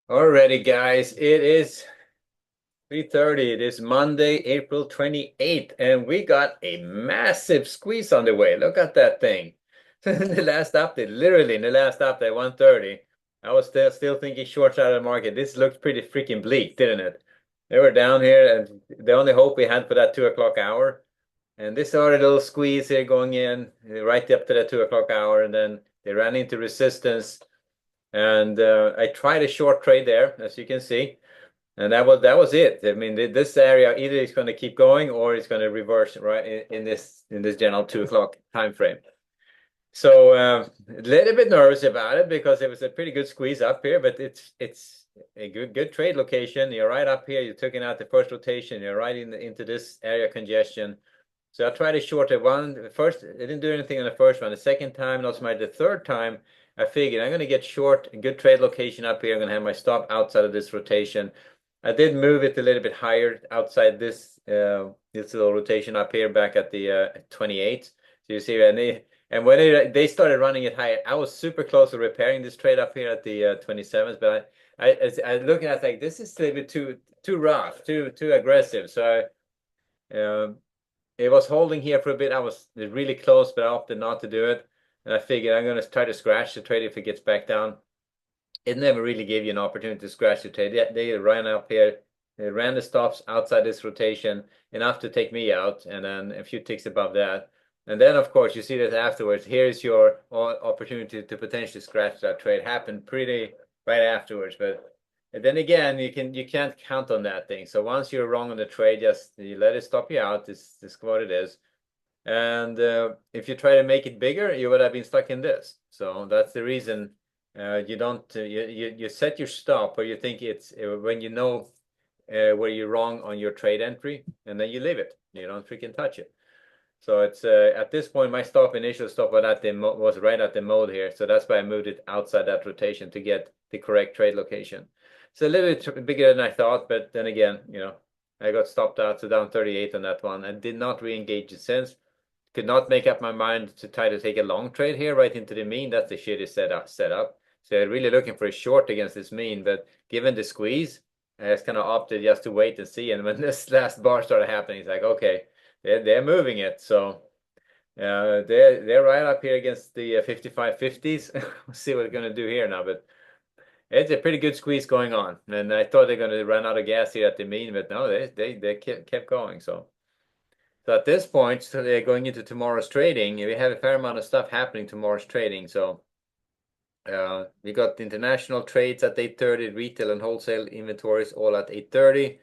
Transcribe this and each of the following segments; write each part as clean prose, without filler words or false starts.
Alrighty, guys, it is 3:30. It is Monday, April 28th, and we got a massive squeeze on the way. Look at that thing. The last update, literally in the last update, 1:30, I was still thinking shorts out of the market. This looked pretty freaking bleak, didn't it? They were down here, and the only hope we had for that 2 o'clock hour. And this started a little squeeze here going in right up to the 2 o'clock hour, and then they ran into resistance. And I tried a short trade there, as you can see, and that was it. I mean, this area either is going to keep going or it's going to reverse right in this general 2 o'clock time frame. So a little bit nervous about it because it was a pretty good squeeze up here, but it's a good trade location. You're right up here. You're taking out the first rotation. You're right into this area congestion. So I tried to short it one first. I didn't do anything on the first one. The second time, and also the third time, I figured I'm going to get short a good trade location up here. I'm going to have my stop outside of this rotation. I did move it a little bit higher outside this little rotation up here back at the 28. So you see, and when they started running it higher, I was super close to repairing this trade up here at the 27th. But I looking at like this is a little bit too rough, too aggressive. So it was holding here for a bit. I was really close, but I opted not to do it. And I figured I'm going to try to scratch the trade if it gets back down. It never really gave you an opportunity to scratch the trade. They ran up here. They ran the stops outside this rotation enough to take me out, and then a few ticks above that. And then, of course, you see that afterwards. Here's your opportunity to potentially scratch that trade. Happened pretty right afterwards, but then again, you can't count on that thing. So once you're wrong on the trade, just you let it stop you out. This is what it is. And if you try to make it bigger, you would have been stuck in this. So that's the reason you don't you set your stop where you think it's when you know where you're wrong on your trade entry, and then you leave it. You don't freaking touch it. So it's at this point my initial stop was right at the mode here. So that's why I moved it outside that rotation to get the correct trade location. It's a little bit bigger than I thought, but then again, I got stopped out, so down 38 on that one. I did not re-engage it since. Could not make up my mind to try to take a long trade here right into the mean. That's the shitty setup. So I'm really looking for a short against this mean, but given the squeeze, I just kind of opted just to wait and see. And when this last bar started happening, it's like, okay, they're moving it. So they're right up here against the 55.50s. We'll see what they're going to do here now, but it's a pretty good squeeze going on. And I thought they're going to run out of gas here at the mean, but no, they kept going. So at this point, so they're going into tomorrow's trading. We have a fair amount of stuff happening tomorrow's trading. So we got international trades at 8:30, retail and wholesale inventories all at 8:30.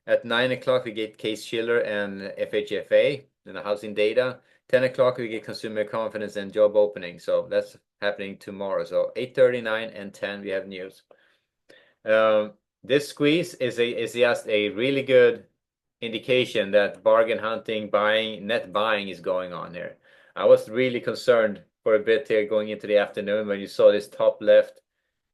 At 9 o'clock, we get Case-Shiller and FHFA and the housing data. 10 o'clock, we get consumer confidence and job opening. So that's happening tomorrow. So 8:30, 9, and 10, we have news. This squeeze is just a really good indication that bargain hunting, net buying is going on here. I was really concerned for a bit here going into the afternoon when you saw this top left,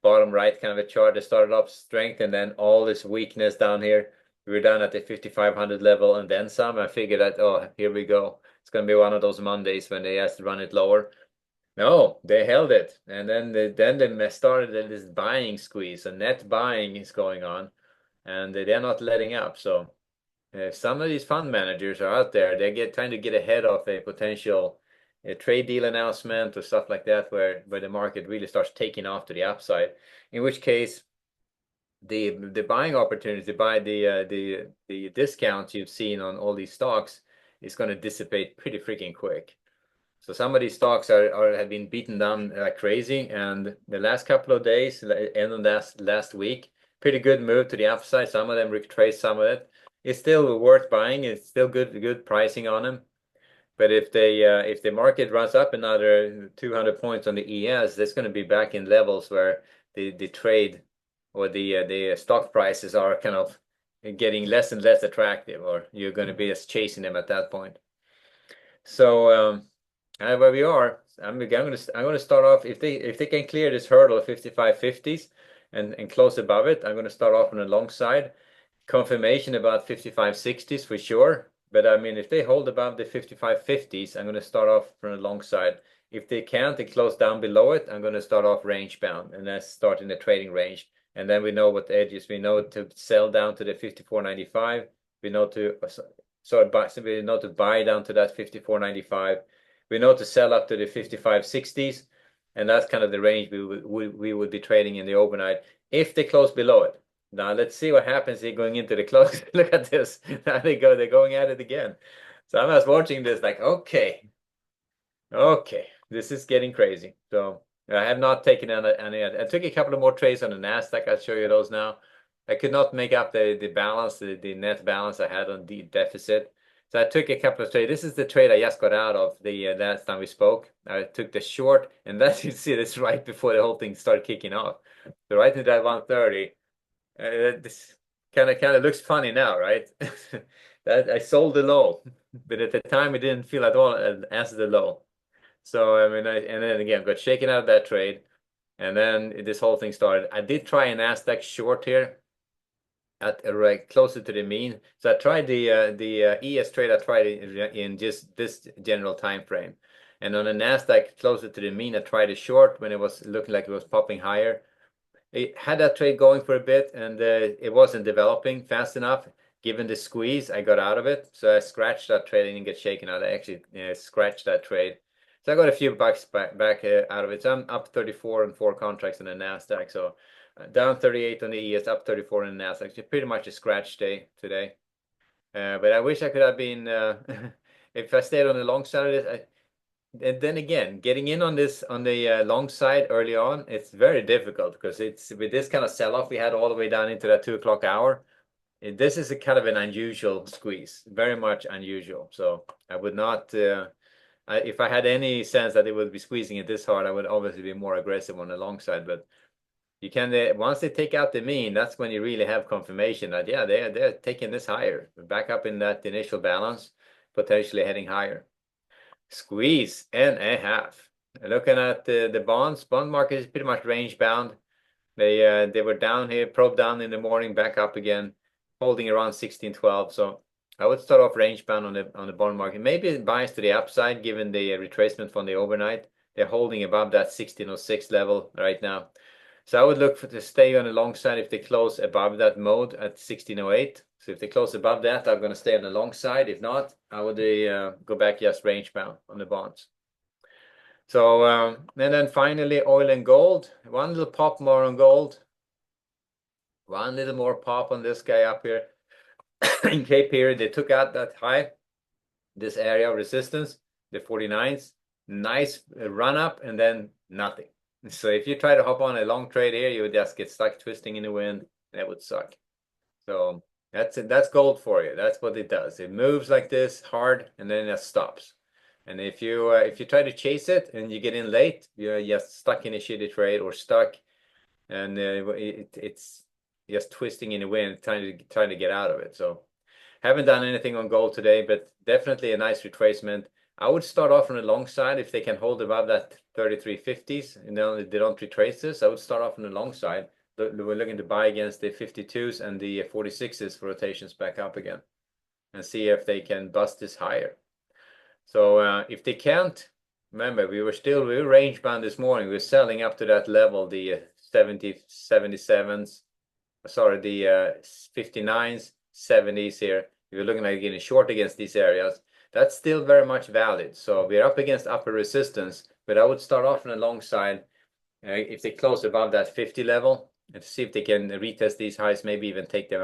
bottom right kind of a chart that started off strength and then all this weakness down here. We were down at the 5,500 level and then some. I figured that, oh, here we go. It's going to be one of those Mondays when they have to run it lower. No, they held it. And then they started this buying squeeze. So net buying is going on and they're not letting up. So some of these fund managers are out there. They're trying to get ahead of a potential trade deal announcement or stuff like that, where the market really starts taking off to the upside. In which case, the buying opportunities to buy the discounts you've seen on all these stocks is going to dissipate pretty freaking quick. So some of these stocks have been beaten down like crazy, and the last couple of days, end of last week, pretty good move to the upside. Some of them retraced some of it. It's still worth buying. It's still good pricing on them. But if the market runs up another 200 points on the ES, that's going to be back in levels where the trade or the stock prices are kind of getting less and less attractive, or you're going to be just chasing them at that point. So where we are, I'm going to start off if they can clear this hurdle of 55.50s and close above it. I'm going to start off on the long side. Confirmation about 55.60s for sure. But I mean, if they hold above the 55.50s, I'm going to start off from the long side. If they can't, they close down below it, I'm going to start off range bound, and that's starting the trading range And then we know what the edge is. We know to sell down to the 54.95. We know to we know to buy down to that 54.95. We know to sell up to the 55.60s, and that's kind of the range we would be trading in the overnight if they close below it. Now let's see what happens here going into the close. Look at this. Now they're going at it again. So I was watching this like, okay, this is getting crazy. So I have not taken any. I took a couple of more trades on the Nasdaq. I'll show you those now. I could not make up the balance, the net balance I had on the deficit. So I took a couple of trades. This is the trade I just got out of the last time we spoke. I took the short, and that you see this right before the whole thing started kicking off. So right into that 130. This kind of looks funny now, right? That I sold the low, but at the time it didn't feel at all as the low. So I mean, and then again got shaken out of that trade, and then this whole thing started. I did try an Nasdaq short here at right closer to the mean. So I tried the ES trade. I tried it in just this general time frame, and on the Nasdaq closer to the mean, I tried a short when it was looking like it was popping higher. It had that trade going for a bit, and it wasn't developing fast enough. Given the squeeze, I got out of it. So I scratched that trade and didn't get shaken out. I actually scratched that trade. So I got a few bucks back out of it. So I'm up 34 and 4 contracts in the Nasdaq. So down 38 on the ES, up 34 in the Nasdaq. So pretty much a scratch day today. But I wish I could have been, if I stayed on the long side of this, and then again, getting in on this on the long side early on, it's very difficult because it's with this kind of sell-off we had all the way down into that 2 o'clock hour. This is a kind of an unusual squeeze, very much unusual. So I would not, if I had any sense that it would be squeezing it this hard, I would obviously be more aggressive on the long side. But you can once they take out the mean, that's when you really have confirmation that yeah, they're taking this higher, back up in that initial balance, potentially heading higher. Squeeze and a half. Looking at the bonds, bond market is pretty much range bound. They were down here, probe down in the morning, back up again, holding around 1612. So I would start off range bound on the bond market. Maybe it bias to the upside given the retracement from the overnight. They're holding above that 1606 level right now. So I would look to stay on the long side if they close above that mode at 1608. So if they close above that, I'm going to stay on the long side. If not, I would go back just range bound on the bonds. So and then finally oil and gold. One little pop more on gold. One little more pop on this guy up here. In K period, they took out that high, this area of resistance, the 49s. Nice run up and then nothing. So if you try to hop on a long trade here, you would just get stuck twisting in the wind. That would suck. So that's it. That's gold for you. That's what it does. It moves like this hard and then it stops. And if you try to chase it and you get in late, you're just stuck in a shitty trade or stuck, and it's just twisting in the wind, trying to get out of it. So haven't done anything on gold today, but definitely a nice retracement. I would start off on the long side if they can hold above that 33.50s. You know, they don't retrace this. I would start off on the long side. We're looking to buy against the 52s and the 46s for rotations back up again and see if they can bust this higher. So if they can't, remember, we were range bound this morning. We were selling up to that level, the 77s, sorry, the 59s, 70s here. We were looking at getting short against these areas. That's still very much valid. So we're up against upper resistance, but I would start off on the long side if they close above that 50 level and see if they can retest these highs, maybe even take them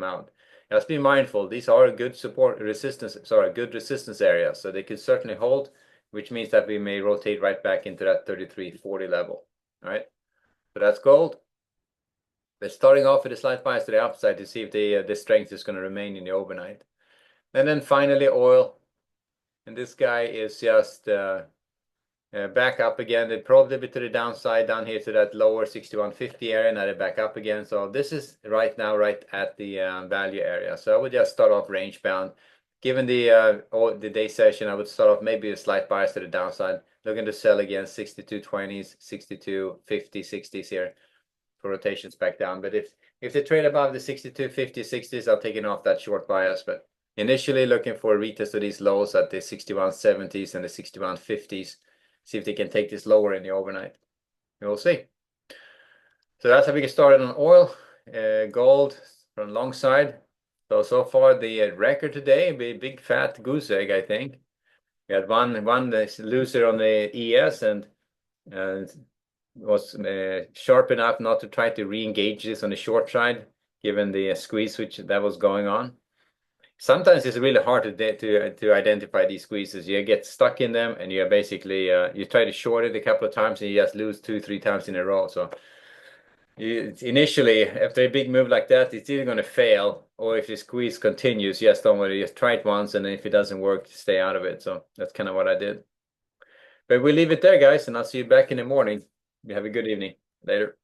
out. Just be mindful, these are good good resistance areas, so they could certainly hold, which means that we may rotate right back into that 33.40 level. All right, so that's gold. We're starting off with a slight bias to the upside to see if the strength is going to remain in the overnight. And then finally oil, and this guy is just back up again. They probed a bit to the downside down here to that lower 6150 area. Now they're back up again. So this is right now right at the value area. So I would just start off range bound. Given the day session, I would start off maybe a slight bias to the downside. Looking to sell again 6220s, 6250, 60s here for rotations back down. But if they trade above the 6250, 60s, I'll take it off that short bias. But initially looking for a retest of these lows at the 6170s and the 6150s. See if they can take this lower in the overnight. We'll see. So that's how we get started on oil, gold from long side. So far the record today be a big fat goose egg, I think. We had one that's loser on the ES and was sharp enough not to try to re-engage this on the short side, given the squeeze which that was going on. Sometimes it's really hard to identify these squeezes. You get stuck in them, and you basically you try to short it a couple of times, and you just lose two, three times in a row. So initially, after a big move like that, it's either going to fail, or if the squeeze continues, just don't worry, just try it once, and if it doesn't work, stay out of it. So that's kind of what I did. But we'll leave it there, guys, and I'll see you back in the morning. You have a good evening. Later.